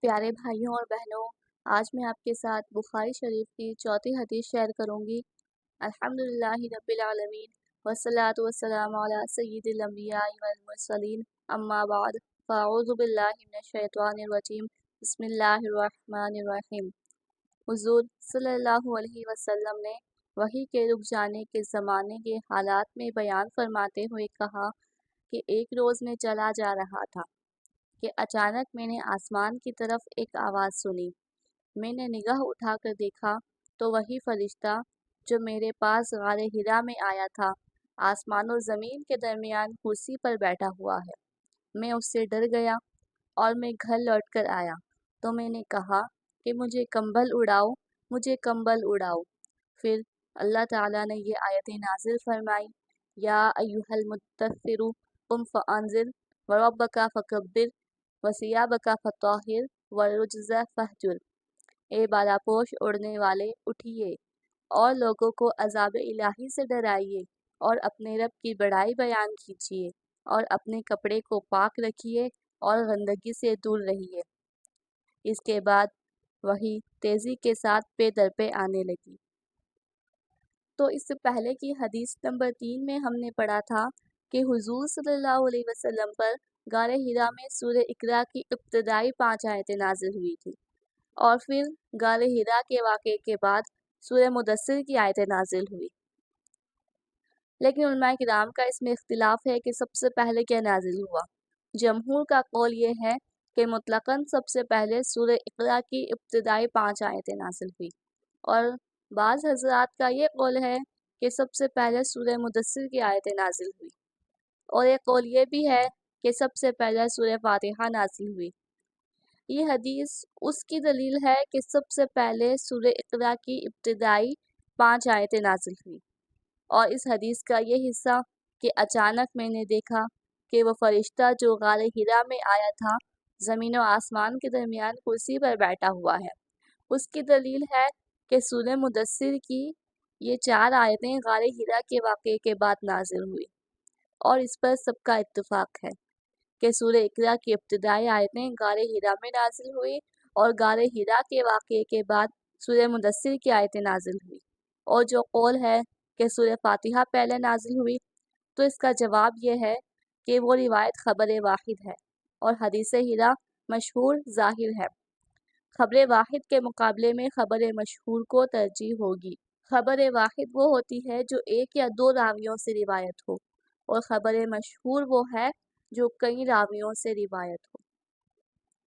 پیارے بھائیوں اور بہنوں، آج میں آپ کے ساتھ بخاری شریف کی چوتھی حدیث شیئر کروں گی۔ الحمدللہ رب العالمین والصلاة والسلام علی سید الانبیاء والمرسلین، اما بعد فاعوذ باللہ من الشیطان الرجیم، بسم اللہ الرحمن الرحیم۔ حضور صلی اللہ علیہ وسلم نے وحی کے رک جانے کے زمانے کے حالات میں بیان فرماتے ہوئے کہا کہ ایک روز میں چلا جا رہا تھا کہ اچانک میں نے آسمان کی طرف ایک آواز سنی۔ میں نے نگاہ اٹھا کر دیکھا تو وہی فرشتہ جو میرے پاس غار حرا میں آیا تھا آسمان و زمین کے درمیان کرسی پر بیٹھا ہوا ہے۔ میں اس سے ڈر گیا اور میں گھر لوٹ کر آیا تو میں نے کہا کہ مجھے کمبل اڑاؤ، مجھے کمبل اڑاؤ۔ پھر اللہ تعالیٰ نے یہ آیت نازل فرمائی، یا ایھا المدثر قم فانذر وربک فکبر وثیابک فطہر والرجز فہجر۔ اے بالا پوش اڑنے والے، اٹھیے اور لوگوں کو عذاب الہی سے ڈرائیے اور اپنے رب کی بڑائی بیان کیجیے اور اپنے کپڑے کو پاک رکھیے اور گندگی سے دور رہیے۔ اس کے بعد وحی تیزی کے ساتھ پے در پے آنے لگی۔ تو اس سے پہلے کی حدیث نمبر 3 میں ہم نے پڑھا تھا کہ حضور صلی اللہ علیہ وسلم پر غار حرا میں سورہ اقرا کی ابتدائی 5 آیتیں نازل ہوئی تھی، اور پھر غار حرا کے واقعے کے بعد سورہ مدثر کی آیتیں نازل ہوئی۔ لیکن علماء کرام کا اس میں اختلاف ہے کہ سب سے پہلے کیا نازل ہوا۔ جمہور کا قول یہ ہے کہ مطلقاً سب سے پہلے سورہ اقرا کی ابتدائی 5 آیتیں نازل ہوئی، اور بعض حضرات کا یہ قول ہے کہ سب سے پہلے سورہ مدثر کی آیتیں نازل ہوئی، اور ایک قول یہ بھی ہے کہ سب سے پہلے سورہ فاتحہ نازل ہوئی۔ یہ حدیث اس کی دلیل ہے کہ سب سے پہلے سورہ اقرا کی ابتدائی 5 آیتیں نازل ہوئی، اور اس حدیث کا یہ حصہ کہ اچانک میں نے دیکھا کہ وہ فرشتہ جو غار حرا میں آیا تھا زمین و آسمان کے درمیان کرسی پر بیٹھا ہوا ہے، اس کی دلیل ہے کہ سورہ مدثر کی یہ 4 آیتیں غار حرا کے واقعے کے بعد نازل ہوئی، اور اس پر سب کا اتفاق ہے کہ سورہ اقرا کی ابتدائی آیتیں غار حرا میں نازل ہوئی، اور غار حرا کے واقعے کے بعد سورہ مدثر کی آیتیں نازل ہوئی۔ اور جو قول ہے کہ سورہ فاتحہ پہلے نازل ہوئی، تو اس کا جواب یہ ہے کہ وہ روایت خبر واحد ہے، اور حدیث حرا مشہور ظاہر ہے۔ خبر واحد کے مقابلے میں خبر مشہور کو ترجیح ہوگی۔ خبر واحد وہ ہوتی ہے جو ایک یا 2 راویوں سے روایت ہو، اور خبر مشہور وہ ہے جو کئی راویوں سے روایت ہو۔